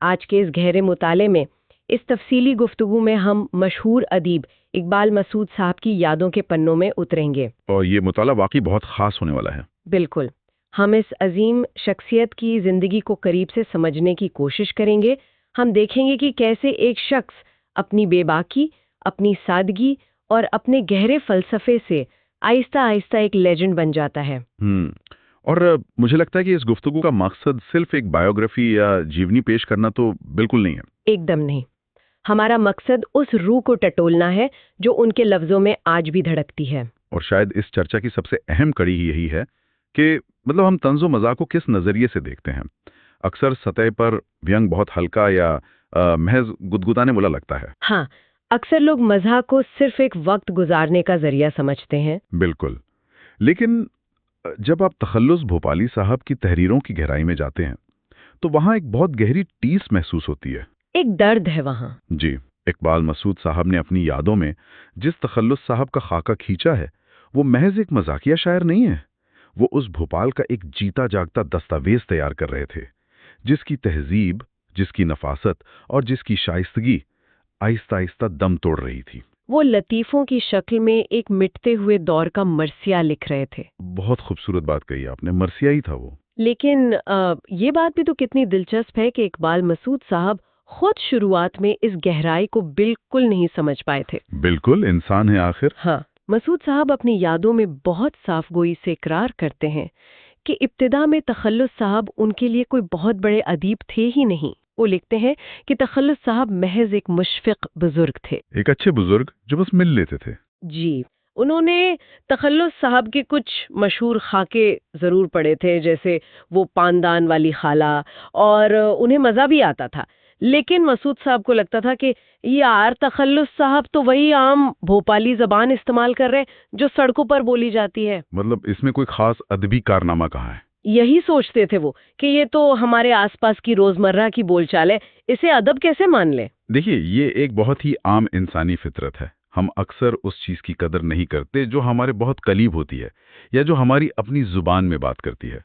आज के इस गहरे मुताले में, इस तफसीली गुफ्तगू में हम मशहूर अदीब इकबाल मसूद साहब की यादों के पन्नों में उतरेंगे। और ये मुताला वाकई बहुत खास होने वाला है। बिल्कुल। हम इस अजीम शख्सियत की जिंदगी को करीब से समझने की कोशिश करेंगे। हम देखेंगे कि कैसे एक शख्स अपनी बेबाकी, अपनी सादगी और अपने गहरे फलसफे से आहिस्ता आहिस्ता एक लेजेंड बन जाता है। और मुझे लगता है कि इस गुफ्तगू का मकसद सिर्फ एक बायोग्राफी या जीवनी पेश करना तो बिल्कुल नहीं है। एकदम नहीं। हमारा मकसद उस रूह को टटोलना है जो उनके लफ्जों में आज भी धड़कती है। और शायद इस चर्चा की सबसे अहम कड़ी ही यही है कि मतलब हम तंज़ो मज़ाक को किस नज़रिए से देखते हैं। अक्सर सतह पर व्यंग बहुत हल्का या महज गुदगुदाने वाला लगता है। हाँ, अक्सर लोग मज़ाक को सिर्फ एक वक्त गुजारने का जरिया समझते हैं। बिल्कुल। लेकिन जब आप तखल्लुस भोपाली साहब की तहरीरों की गहराई में जाते हैं तो वहाँ एक बहुत गहरी टीस महसूस होती है। एक दर्द है वहाँ। जी। इकबाल मसूद साहब ने अपनी यादों में जिस तखल्लुस साहब का खाका खींचा है वो महज एक मजाकिया शायर नहीं है। वो उस भोपाल का एक जीता जागता दस्तावेज तैयार कर रहे थे, जिसकी तहजीब, जिसकी नफासत और जिसकी शाइस्तगी आहिस्ता आहिस्ता दम तोड़ रही थी। वो लतीफ़ों की शक्ल में एक मिटते हुए दौर का मरसिया लिख रहे थे। बहुत खूबसूरत बात कही आपने, मरसिया ही था वो। लेकिन ये बात भी तो कितनी दिलचस्प है कि इकबाल मसूद साहब खुद शुरुआत में इस गहराई को बिल्कुल नहीं समझ पाए थे। बिल्कुल, इंसान है आखिर। हाँ, मसूद साहब अपनी यादों में बहुत साफगोई से इकरार करते हैं कि इब्तिदा में तखल्लुस साहब उनके लिए कोई बहुत बड़े अदीब थे ही नहीं। वो लिखते हैं कि तखल्लुस साहब महज एक मुशफ़िक़ बुजुर्ग थे। एक अच्छे बुजुर्ग जो बस मिल लेते थे। जी, उन्होंने तखल्लुस साहब के कुछ मशहूर खाके ज़रूर पढ़े थे, जैसे वो पानदान वाली खाला, और उन्हें मज़ा भी आता था। लेकिन मसूद साहब को लगता था कि यार तखल्लुस साहब तो वही आम भोपाली ज़बान इस्तेमाल कर रहे हैं जो सड़कों पर बोली जाती है। मतलब इसमें कोई खास अदबी कारनामा कहाँ है? यही सोचते थे वो कि ये तो हमारे आसपास की रोज़मर्रा की बोलचाल है, इसे अदब कैसे मान लें? देखिए, ये एक बहुत ही आम इंसानी फितरत है। हम अक्सर उस चीज़ की कदर नहीं करते जो हमारे बहुत करीब होती है या जो हमारी अपनी जुबान में बात करती है।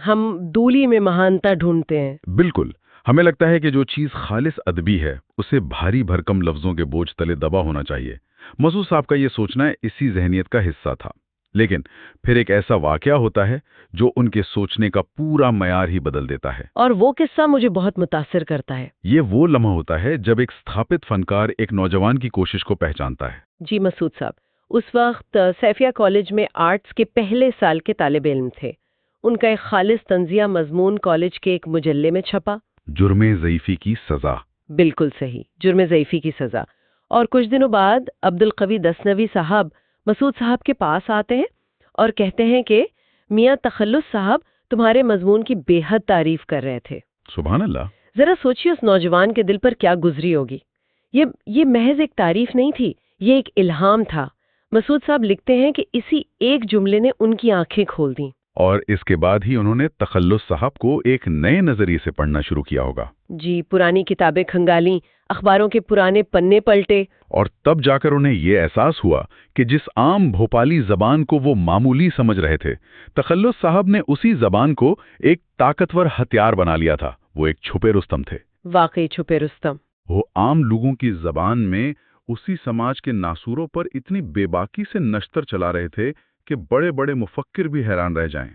हम दूली में महानता ढूंढते हैं। बिल्कुल। हमें लगता है कि जो चीज़ खालिस अदबी है उसे भारी भरकम लफ्ज़ों के बोझ तले दबा होना चाहिए। मसूद साहब का ये सोचना इसी जहनियत का हिस्सा था। लेकिन फिर एक ऐसा वाकया होता है जो उनके सोचने का पूरा मयार ही बदल देता है। और वो किस्सा मुझे बहुत मुतासिर करता है। ये वो लम्हा होता है जब एक स्थापित फनकार एक नौजवान की कोशिश को पहचानता है। जी मसूद साहब, उस वक्त सैफिया कॉलेज में आर्ट्स के पहले साल के तालिबे इल्म थे। उनका एक खालिस तंजिया मजमून कॉलेज के एक मुजल्ले में छपा। जुर्मे ज़ईफ़ी की सज़ा। बिल्कुल सही, जुर्म ज़ईफ़ी की सज़ा। और कुछ दिनों बाद अब्दुल कवी दसनवी साहब मसूद साहब के पास आते हैं और कहते हैं कि मियाँ तखल्लुस साहब तुम्हारे मजमून की बेहद तारीफ कर रहे थे। सुभान अल्लाह। जरा सोचिए उस नौजवान के दिल पर क्या गुजरी होगी। ये महज एक तारीफ नहीं थी, ये एक इल्हाम था। मसूद साहब लिखते हैं कि इसी एक जुमले ने उनकी आंखें खोल दी। और इसके बाद ही उन्होंने तखल्लुस साहब को एक नए नजरिए से पढ़ना शुरू किया होगा। जी, पुरानी किताबें खंगाली, अखबारों के पुराने पन्ने पलटे। और तब जाकर उन्हें ये एहसास हुआ कि जिस आम भोपाली जबान को वो मामूली समझ रहे थे, तखल्लुस साहब ने उसी जबान को एक ताकतवर हथियार बना लिया था। वो एक छुपे रुस्तम थे। वाकई छुपे रुस्तम। वो आम लोगों की जबान में उसी समाज के नासूरों पर इतनी बेबाकी से नश्तर चला रहे थे कि बड़े बड़े मुफक्किर भी हैरान रह जाएं।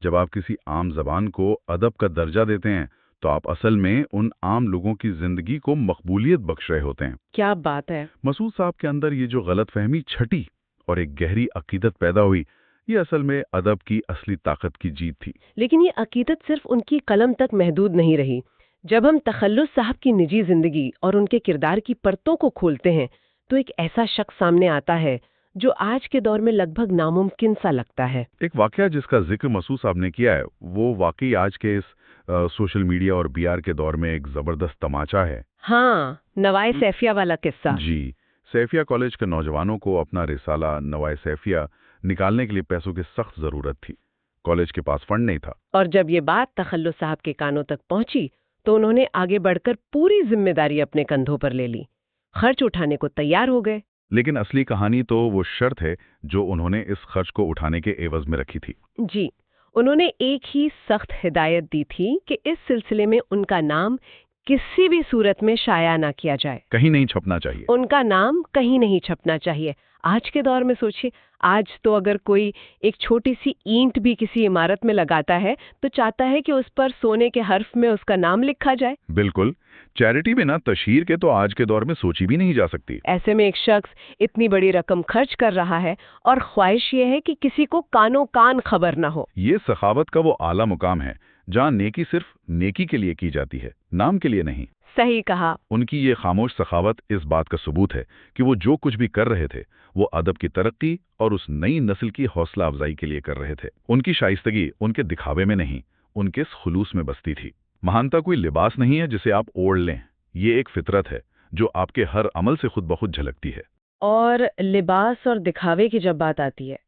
जब आप किसी आम जबान को अदब का दर्जा देते हैं तो आप असल में उन आम लोगों की जिंदगी को मकबूलियत बख्श रहे होते हैं। क्या बात है। मसूद साहब के अंदर ये जो गलतफहमी छटी और एक गहरी अकीदत पैदा हुई, ये असल में अदब की असली ताकत की जीत थी। लेकिन ये अकीदत सिर्फ उनकी कलम तक महदूद नहीं रही। जब हम तखल्लुस साहब की निजी जिंदगी और उनके किरदार की परतों को खोलते हैं तो एक ऐसा शख्स सामने आता है जो आज के दौर में लगभग नामुमकिन सा लगता है। एक वाकया जिसका जिक्र मसूद साहब ने किया है वो वाकई आज के इस सोशल मीडिया और बीआर के दौर में एक जबरदस्त तमाचा है। हाँ, नवाए सैफिया वाला किस्सा। जी। सैफिया कॉलेज के नौजवानों को अपना रिसाला नवाए सैफिया निकालने के लिए पैसों की सख्त जरूरत थी। कॉलेज के पास फंड नहीं था। और जब ये बात तखल्लुस साहब के कानों तक पहुंची तो उन्होंने आगे बढ़कर पूरी जिम्मेदारी अपने कंधों पर ले ली। खर्च उठाने को तैयार हो गए। लेकिन असली कहानी तो वो शर्त है जो उन्होंने इस खर्च को उठाने के एवज में रखी थी। जी, उन्होंने एक ही सख्त हिदायत दी थी कि इस सिलसिले में उनका नाम किसी भी सूरत में शाया ना किया जाए। कहीं नहीं छपना चाहिए। उनका नाम कहीं नहीं छपना चाहिए। आज के दौर में सोचिए, आज तो अगर कोई एक छोटी सी ईंट भी किसी इमारत में लगाता है तो चाहता है कि उस पर सोने के हर्फ में उसका नाम लिखा जाए। बिल्कुल, चैरिटी बिना तशहीर के तो आज के दौर में सोची भी नहीं जा सकती। ऐसे में एक शख्स इतनी बड़ी रकम खर्च कर रहा है और ख्वाहिश ये है कि किसी को कानो कान खबर ना हो। ये सखावत का वो आला मुकाम है जहाँ नेकी सिर्फ नेकी के लिए की जाती है, नाम के लिए नहीं। सही कहा। उनकी ये खामोश सखावत इस बात का सबूत है कि वो जो कुछ भी कर रहे थे वो अदब की तरक्की और उस नई नस्ल की हौसला अफजाई के लिए कर रहे थे। उनकी शाइस्तगी उनके दिखावे में नहीं, उनके खुलूस में बसती थी। महानता कोई लिबास नहीं है जिसे आप ओढ़ लें, ये एक फितरत है जो आपके हर अमल से खुद ब खुद झलकती है। और लिबास और दिखावे की जब बात आती है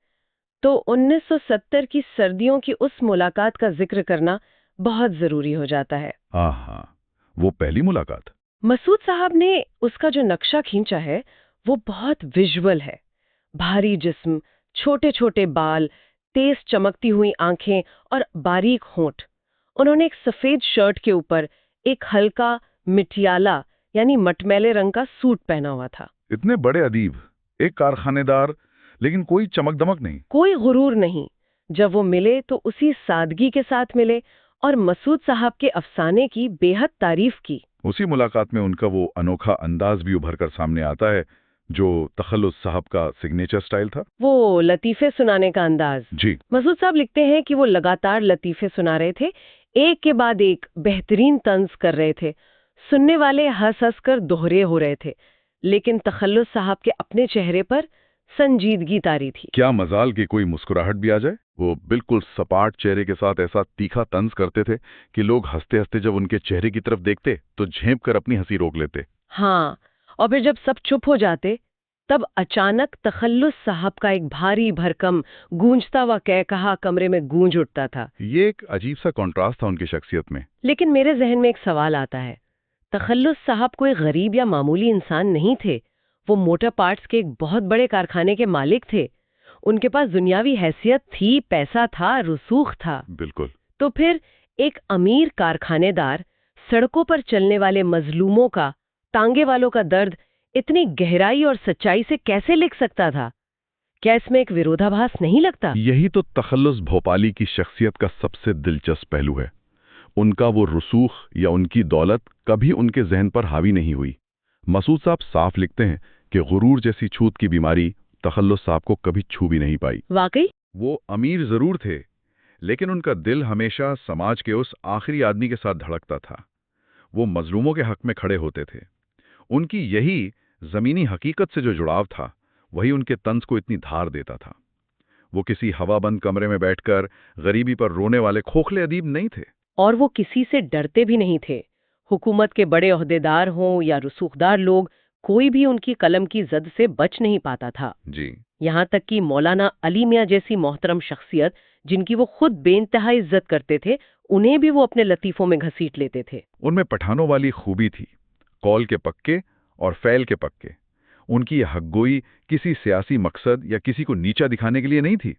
तो 1970 की सर्दियों की उस मुलाकात का जिक्र करना बहुत जरूरी हो जाता है। हाँ, वो पहली मुलाकात। मसूद साहब ने उसका जो नक्शा खींचा है वो बहुत विजुअल है। भारी जिस्म, छोटे छोटे बाल, तेज चमकती हुई आंखें और बारीक होंठ। उन्होंने एक सफेद शर्ट के ऊपर एक हल्का मिटियाला यानी मटमैले रंग का सूट पहना हुआ था। इतने बड़े अदीब, एक कारखानेदार, लेकिन कोई चमक दमक नहीं, कोई गुरूर नहीं। जब वो मिले तो उसी सादगी के साथ मिले और मसूद साहब के अफसाने की बेहद तारीफ की। उसी मुलाकात में उनका वो अनोखा अंदाज भी उभर कर सामने आता है जो तखल्लुस साहब का सिग्नेचर स्टाइल था। वो लतीफे सुनाने का अंदाज। जी। मसूद साहब लिखते हैं कि वो लगातार लतीफे सुना रहे थे, एक के बाद एक बेहतरीन तंज कर रहे थे। सुनने वाले हंस हंस कर दोहरे हो रहे थे, लेकिन तखल्लुस साहब के अपने चेहरे पर संजीदगी तारी थी। क्या मजाल कि कोई मुस्कुराहट भी आ जाए। वो बिल्कुल सपाट चेहरे के साथ ऐसा तीखा तंज करते थे कि लोग हंसते हंसते जब उनके चेहरे की तरफ देखते तो झेंप कर अपनी हंसी रोक लेते। हाँ, और फिर जब सब चुप हो जाते तब अचानक तखल्लुस साहब का एक भारी भरकम गूंजता हुआ कहकहा कमरे में गूंज उठता था। ये एक अजीब सा कॉन्ट्रास्ट था उनकी शख्सियत में। लेकिन मेरे जहन में एक सवाल आता है, तखल्लुस साहब कोई गरीब या मामूली इंसान नहीं थे। वो मोटर पार्ट्स के एक बहुत बड़े कारखाने के मालिक थे। उनके पास दुनियावी हैसियत थी, पैसा था, रसूख था। बिल्कुल। तो फिर एक अमीर कारखानेदार सड़कों पर चलने वाले मजलूमों का, तांगे वालों का दर्द इतनी गहराई और सच्चाई से कैसे लिख सकता था? क्या इसमें एक विरोधाभास नहीं लगता? यही तो तखल्लुस भोपाली की शख्सियत का सबसे दिलचस्प पहलू है। उनका वो रसूख या उनकी दौलत कभी उनके जहन पर हावी नहीं हुई। मसूद साहब साफ लिखते हैं कि गुरूर जैसी छूत की बीमारी तखल्लुस साहब को कभी छू भी नहीं पाई। वाकई? वो अमीर जरूर थे, लेकिन उनका दिल हमेशा समाज के उस आखिरी आदमी के साथ धड़कता था। वो मजलूमों के हक में खड़े होते थे। उनकी यही जमीनी हकीकत से जो जुड़ाव था वही उनके तंज को इतनी धार देता था। वो किसी हवाबंद कमरे में बैठकर गरीबी पर रोने वाले खोखले अदीब नहीं थे। और वो किसी से डरते भी नहीं थे। हुकूमत के बड़े ओहदेदार हों या रसूखदार लोग, कोई भी उनकी कलम की जद से बच नहीं पाता था। जी। यहाँ तक कि मौलाना अली मियां जैसी मोहतरम शख्सियत, जिनकी वो खुद बेइंतहा इज्जत करते थे, उन्हें भी वो अपने लतीफों में घसीट लेते थे। उनमें पठानों वाली खूबी थी, कौल के पक्के और फैल के पक्के। उनकी यह हक़गोई किसी सियासी मकसद या किसी को नीचा दिखाने के लिए नहीं थी।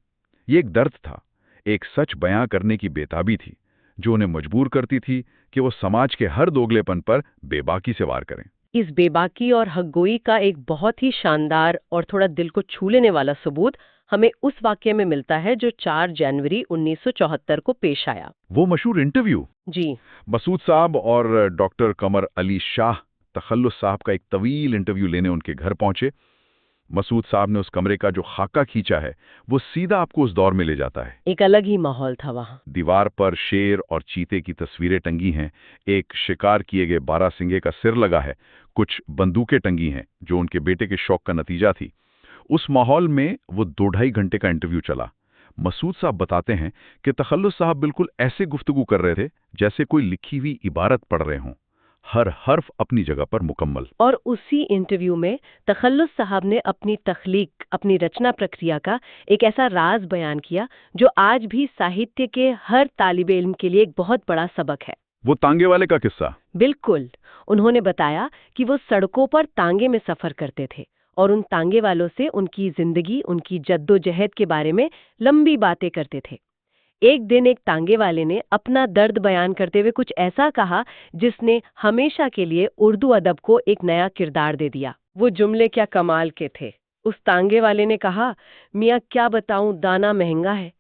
ये एक दर्द था, एक सच बयां करने की बेताबी थी जो उन्हें मजबूर करती थी कि वो समाज के हर दोगलेपन पर बेबाकी से वार करें। इस बेबाकी और हक़गोई का एक बहुत ही शानदार और थोड़ा दिल को छू लेने वाला सबूत हमें उस वाक़ये में मिलता है जो 4 जनवरी 1974 को पेश आया। वो मशहूर इंटरव्यू। जी। मसूद साहब और डॉक्टर कमर अली शाह तखल्लुस साहब का एक तवील इंटरव्यू लेने उनके घर पहुंचे। मसूद साहब ने उस कमरे का जो खाका खींचा है वो सीधा आपको उस दौर में ले जाता है। एक अलग ही माहौल था वहाँ। दीवार पर शेर और चीते की तस्वीरें टंगी हैं, एक शिकार किए गए बारहसिंगे का सिर लगा है, कुछ बंदूकें टंगी हैं जो उनके बेटे के शौक का नतीजा थी। उस माहौल में वो 2-2.5 घंटे का इंटरव्यू चला। मसूद साहब बताते हैं कि तखल्लुस साहब बिल्कुल ऐसे गुफ्तगू कर रहे थे जैसे कोई लिखी हुई इबारत पढ़ रहे हों, हर हर्फ अपनी जगह पर मुकम्मल। और उसी इंटरव्यू में तखल्लुस साहब ने अपनी तख्लीक, अपनी रचना प्रक्रिया का एक ऐसा राज बयान किया जो आज भी साहित्य के हर तालिबे इल्म के लिए एक बहुत बड़ा सबक है। वो तांगे वाले का किस्सा। बिल्कुल। उन्होंने बताया कि वो सड़कों पर तांगे में सफर करते थे और उन तांगे वालों से उनकी जिंदगी, उनकी जद्दोजहद के बारे में लंबी बातें करते थे। एक दिन एक तांगे वाले ने अपना दर्द बयान करते हुए कुछ ऐसा कहा जिसने हमेशा के लिए उर्दू अदब को एक नया किरदार दे दिया। वो जुमले क्या कमाल के थे। उस तांगे वाले ने कहा, मियाँ क्या बताऊं, दाना महंगा है।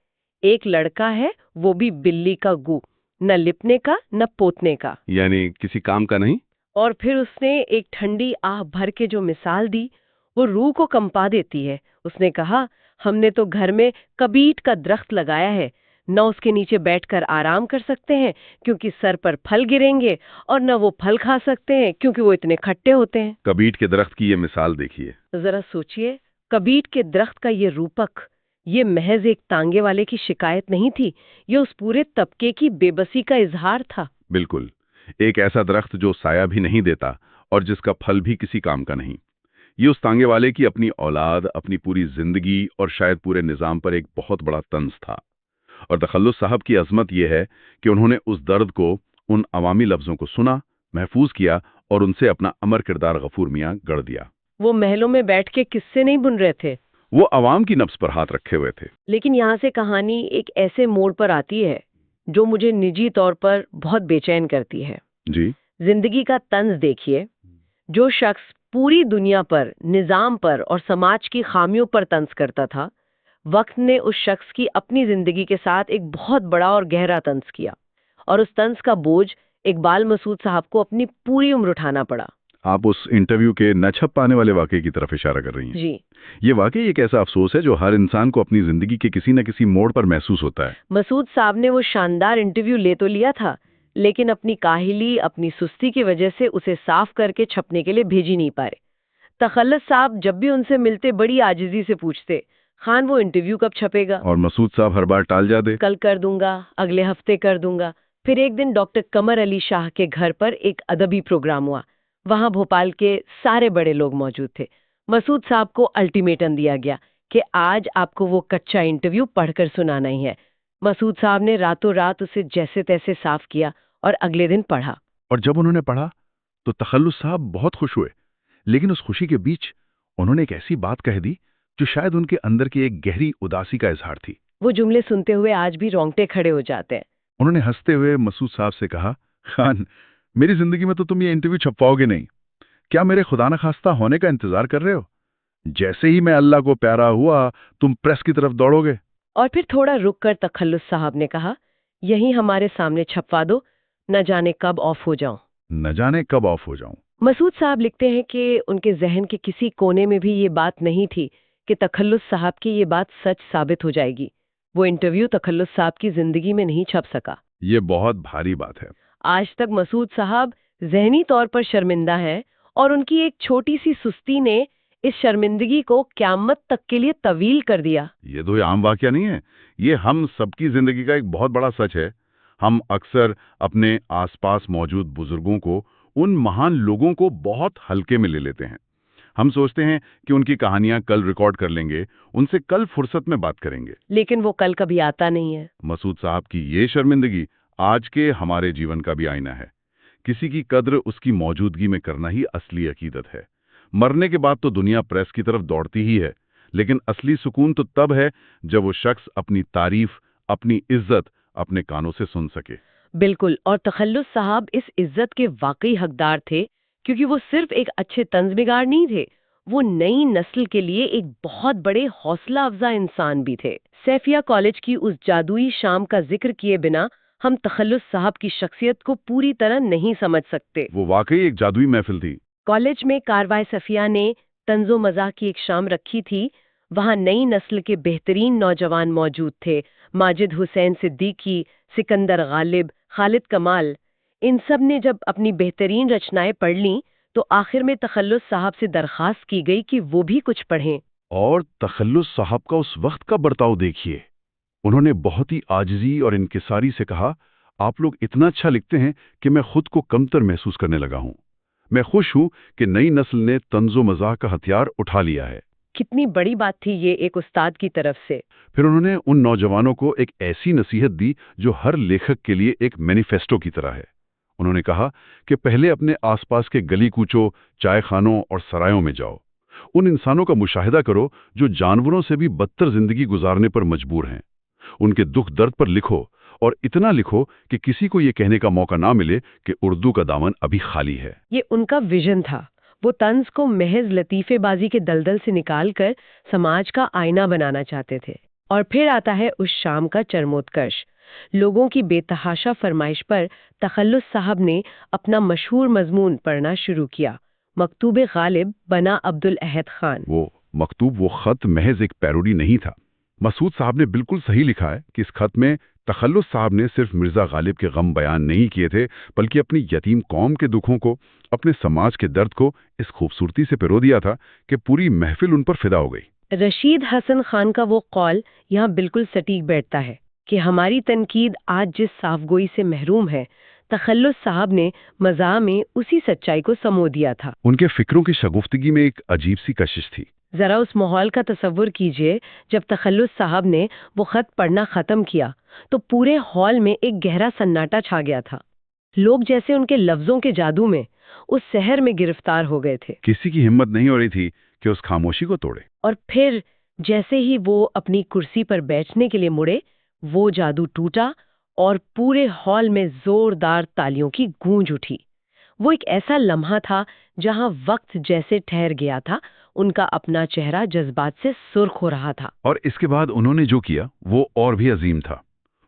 एक लड़का है, वो भी बिल्ली का गू, न लिपने का न पोतने का। यानी किसी काम का नहीं। और फिर उसने एक ठंडी आह भर के जो मिसाल दी, वो रूह को कंपा देती है। उसने कहा, हमने तो घर में कबीट का दरख्त लगाया है, न उसके नीचे बैठकर आराम कर सकते हैं क्योंकि सर पर फल गिरेंगे, और न वो फल खा सकते हैं क्योंकि वो इतने खट्टे होते हैं। कबीट के दरख्त की ये मिसाल देखिए। जरा सोचिए, कबीट के दरख्त का ये रूपक, ये महज एक तांगे वाले की शिकायत नहीं थी, ये उस पूरे तबके की बेबसी का इजहार था। बिल्कुल, एक ऐसा दरख्त जो साया भी नहीं देता और जिसका फल भी किसी काम का नहीं। ये उस तांगे वाले की अपनी औलाद, अपनी पूरी जिंदगी और शायद पूरे निजाम पर एक बहुत बड़ा तंज था। और तखल्लुस साहब की अजमत यह है कि उन्होंने उस दर्द को, उन अवामी लफ्जों को सुना, महफूज किया और उनसे अपना अमर किरदार गफूर मियाँ गढ़ दिया। वो महलों में बैठ के किस्से नहीं बुन रहे थे, वो अवाम की नब्ज पर हाथ रखे हुए थे। लेकिन यहाँ से कहानी एक ऐसे मोड़ पर आती है जो मुझे निजी तौर पर बहुत बेचैन करती है। जी। जिंदगी का तंज देखिए। जो शख्स पूरी दुनिया पर, निजाम पर और समाज की खामियों पर तंज करता था, वक्त ने उस शख्स की अपनी जिंदगी के साथ एक बहुत बड़ा और गहरा तंज किया, और उस तंज का बोझ इकबाल मसूद साहब को अपनी पूरी उम्र उठाना पड़ा। आप उस इंटरव्यू के न छप पाने वाले वाकये की तरफ इशारा कर रही हैं। जी, ये वाकई एक ऐसा अफसोस है जो हर इंसान को अपनी जिंदगी के किसी न किसी मोड़ पर महसूस होता है। मसूद साहब ने वो शानदार इंटरव्यू ले तो लिया था, लेकिन अपनी काहिली, अपनी सुस्ती की वजह से उसे साफ करके छपने के लिए भेजी नहीं पाए। तखल्लुस साहब जब भी उनसे मिलते बड़ी आजिजी से पूछते, खान वो इंटरव्यू कब छपेगा? और मसूद साहब हर बार टाल जाते। कल कर दूंगा, अगले हफ्ते कर दूंगा। फिर एक दिन डॉक्टर कमर अली शाह के घर पर एक अदबी प्रोग्राम हुआ। वहां भोपाल के सारे बड़े लोग मौजूद थे। मसूद साहब को अल्टीमेटम दिया गया कि आज आपको वो कच्चा इंटरव्यू पढ़कर सुनाना ही है। मसूद साहब ने रातों रात उसे जैसे तैसे साफ किया और अगले दिन पढ़ा। और जब उन्होंने पढ़ा तो तखल्लुस साहब बहुत खुश हुए, लेकिन उस खुशी के बीच उन्होंने एक ऐसी बात कह दी जो शायद उनके अंदर की एक गहरी उदासी का इजहार थी। वो जुमले सुनते हुए आज भी रोंगटे खड़े हो जाते हैं। उन्होंने हंसते हुए मसूद साहब से कहा, खान, मेरी जिंदगी में तो तुम ये इंटरव्यू छपवाओगे नहीं। क्या मेरे खुदा न खास्ता होने का इंतजार कर रहे हो? जैसे ही मैं अल्लाह को प्यारा हुआ, तुम प्रेस की तरफ दौड़ोगे। और फिर थोड़ा रुककर तखल्लुस साहब ने कहा, यही हमारे सामने छपवा दो, न जाने कब ऑफ हो जाऊं। न जाने कब ऑफ हो जाऊं। मसूद साहब लिखते हैं कि उनके जहन के किसी कोने में भी ये बात नहीं थी कि तखल्लुस साहब की ये बात सच साबित हो जाएगी। वो इंटरव्यू तखल्लुस साहब की जिंदगी में नहीं छप सका। ये बहुत भारी बात है। आज तक मसूद साहब जहनी तौर पर शर्मिंदा हैं, और उनकी एक छोटी सी सुस्ती ने इस शर्मिंदगी को क़यामत तक के लिए तवील कर दिया। ये तो आम वाकया नहीं है, ये हम सबकी जिंदगी का एक बहुत बड़ा सच है। हम अक्सर अपने आसपास मौजूद बुजुर्गों को, उन महान लोगों को बहुत हल्के में ले लेते हैं। हम सोचते हैं कि उनकी कहानियां कल रिकॉर्ड कर लेंगे, उनसे कल फुर्सत में बात करेंगे। लेकिन वो कल कभी आता नहीं है। मसूद साहब की ये शर्मिंदगी आज के हमारे जीवन का भी आईना है। किसी की कद्र उसकी मौजूदगी में करना ही असली अकीदत है। मरने के बाद तो दुनिया प्रेस की तरफ दौड़ती ही है, लेकिन असली सुकून तो तब है जब वो शख्स अपनी तारीफ, अपनी इज्जत अपने कानों से सुन सके। बिल्कुल, और तखल्लुस साहब इस इज्जत के वाकई हकदार थे, क्योंकि वो सिर्फ एक अच्छे तंजबिगार नहीं थे, वो नई नस्ल के लिए एक बहुत बड़े हौसला अफजा इंसान भी थे। सैफिया कॉलेज की उस जादुई शाम का जिक्र किए बिना हम तखल्लुस साहब की शख्सियत को पूरी तरह नहीं समझ सकते। वो वाकई एक जादुई महफिल थी। कॉलेज में कारवाए सफिया ने तंजो मज़ाह की एक शाम रखी थी। वहाँ नई नस्ल के बेहतरीन नौजवान मौजूद थे। माजिद हुसैन सिद्दीकी, सिकंदर गालिब, खालिद कमाल, इन सब ने जब अपनी बेहतरीन रचनाएं पढ़ लीं तो आखिर में तखल्लुस साहब से दरखास्त की गई कि वो भी कुछ पढ़ें। और तखल्लुस साहब का उस वक्त का बर्ताव देखिए। उन्होंने बहुत ही आजिज़ी और इनकिसारी से कहा, आप लोग इतना अच्छा लिखते हैं कि मैं खुद को कमतर महसूस करने लगा हूँ। मैं खुश हूँ कि नई नस्ल ने तंजो मज़ाह का हथियार उठा लिया है। कितनी बड़ी बात थी ये एक उस्ताद की तरफ से। फिर उन्होंने उन नौजवानों को एक ऐसी नसीहत दी जो हर लेखक के लिए एक मैनिफेस्टो की तरह है। उन्होंने कहा कि पहले अपने आसपास के गली कूचों, चाय खानों और सरायों में जाओ। उन इंसानों का मुशाहिदा करो जो जानवरों से भी बदतर जिंदगी गुजारने पर मजबूर हैं। उनके दुख दर्द पर लिखो, और इतना लिखो कि किसी को ये कहने का मौका ना मिले कि उर्दू का दामन अभी खाली है। ये उनका विजन था। वो तंज को महज लतीफेबाजी के दलदल से निकालकर समाज का आईना बनाना चाहते थे। और फिर आता है उस शाम का चरमोत्कर्ष। लोगों की बेतहाशा फरमाइश पर तखल्लुस साहब ने अपना मशहूर मजमून पढ़ना शुरू किया। मकतूबे गालिब बना अब्दुल अहद खान। वो खत महज एक पैरोडी नहीं था। मसूद साहब ने बिल्कुल सही लिखा है कि इस खत में तखल्लुस साहब ने सिर्फ मिर्जा गालिब के गम बयान नहीं किए थे, बल्कि अपनी यतीम कौम के दुखों को, अपने समाज के दर्द को इस खूबसूरती से पिरो दिया था कि पूरी महफिल उन पर फिदा हो गई। रशीद हसन खान का वो कौल यहाँ बिल्कुल सटीक बैठता है कि हमारी तनकीद आज जिस साफगोई से महरूम है, तखल्लुस साहब ने मज़ाह में उसी सच्चाई को समो दिया था। उनके फिक्रों की शगुफ्तगी में एक अजीब सी कशिश थी। जरा उस माहौल का तसव्वुर कीजिए। जब तखल्लुस साहब ने वो खत पढ़ना खत्म किया तो पूरे हॉल में एक गहरा सन्नाटा छा गया था। लोग जैसे उनके लफ्जों के जादू में उस सहर में गिरफ्तार हो गए थे। किसी की हिम्मत नहीं हो रही थी कि उस खामोशी को तोड़े। और फिर जैसे ही वो अपनी कुर्सी पर बैठने के लिए मुड़े, वो जादू टूटा और पूरे हॉल में जोरदार तालियों की गूंज उठी। वो एक ऐसा लम्हा था जहां वक्त जैसे ठहर गया था, उनका अपना चेहरा जज्बात से सुर्ख हो रहा था। और इसके बाद उन्होंने जो किया वो और भी अजीम था।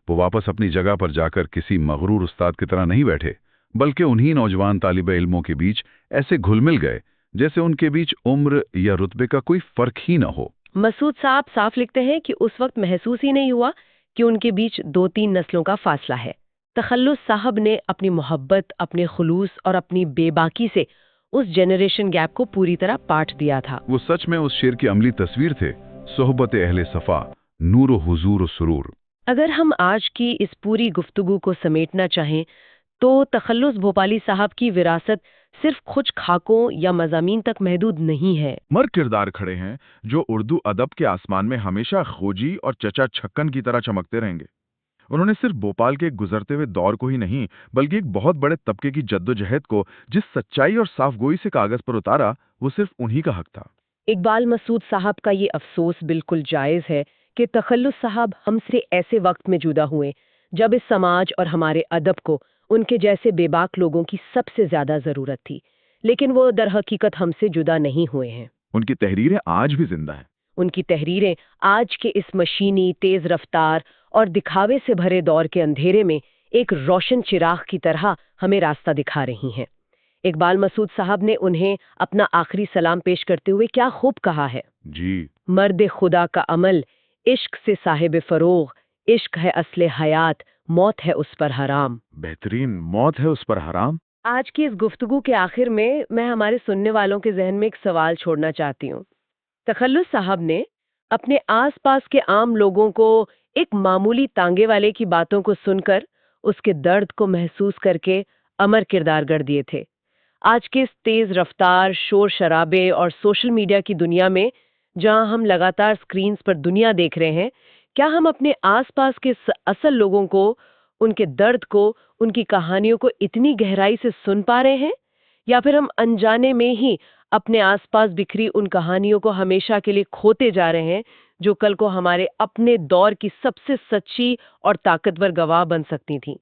वो वापस अपनी जगह पर जाकर किसी मगरूर उस्ताद की तरह नहीं बैठे, बल्कि उन्हीं नौजवान तालिबे इल्मों के बीच ऐसे घुल मिल गए जैसे उनके बीच उम्र या रुतबे का कोई फर्क ही न हो। मसूद साहब साफ लिखते हैं कि उस वक्त महसूस ही नहीं हुआ कि उनके बीच 2-3 नस्लों का फासला है। तखल्लुस साहब ने अपनी मोहब्बत, अपने खुलूस और अपनी बेबाकी से उस जनरेशन गैप को पूरी तरह पाट दिया था। वो सच में उस शेर की अमली तस्वीर थे, सोहबत अहले सफा, नूर हुजूर सुरूर। अगर हम आज की इस पूरी गुफ्तगू को समेटना चाहें तो तखल्लुस भोपाली साहब की विरासत सिर्फ कुछ खाकों या मज़ामीन तक महदूद नहीं है। मर्द किरदार खड़े हैं जो उर्दू अदब के आसमान में हमेशा खोजी और चचा छक्कन की तरह चमकते रहेंगे। उन्होंने सिर्फ भोपाल के गुजरते हुए दौर को ही नहीं, बल्कि एक बहुत बड़े तबके की जद्दोजहद को जिस सच्चाई और साफगोई से कागज पर उतारा, वो सिर्फ उन्हीं का हक था। इकबाल मसूद साहब का ये अफसोस बिल्कुल जायज़ है कि तखल्लुस साहब हमसे ऐसे वक्त में जुदा हुए जब इस समाज और हमारे अदब को उनके जैसे बेबाक लोगों की सबसे ज्यादा जरूरत थी। लेकिन वो दरहकीकत हमसे जुदा नहीं हुए हैं। उनकी तहरीरें आज भी जिंदा हैं। उनकी तहरीरें आज के इस मशीनी, तेज रफ्तार और दिखावे से भरे दौर के अंधेरे में एक रोशन चिराग की तरह हमें रास्ता दिखा रही हैं। इकबाल मसूद साहब ने उन्हें अपना आखिरी सलाम पेश करते हुए क्या खूब कहा है। जी, मर्द खुदा का अमल, इश्क से साहिब फरोग, इश्क है असले हयात, मौत है उस पर हराम। बेहतरीन, मौत है उस पर हराम। आज की इस गुफ्तगू के आखिर में मैं हमारे सुनने वालों के जहन में एक सवाल छोड़ना चाहती हूँ। तखल्लुस साहब ने अपने आसपास के आम लोगों को एक मामूली तांगे वाले की बातों को सुनकर उसके दर्द को महसूस करके अमर किरदार गढ़ दिए थे। आज के इस तेज रफ्तार, शोर शराबे और सोशल मीडिया की दुनिया में जहां हम लगातार स्क्रीन्स पर दुनिया देख रहे हैं, क्या हम अपने आसपास के असल लोगों को, उनके दर्द को, उनकी कहानियों को इतनी गहराई से सुन पा रहे हैं, या फिर हम अनजाने में ही अपने आसपास बिखरी उन कहानियों को हमेशा के लिए खोते जा रहे हैं जो कल को हमारे अपने दौर की सबसे सच्ची और ताकतवर गवाह बन सकती थी।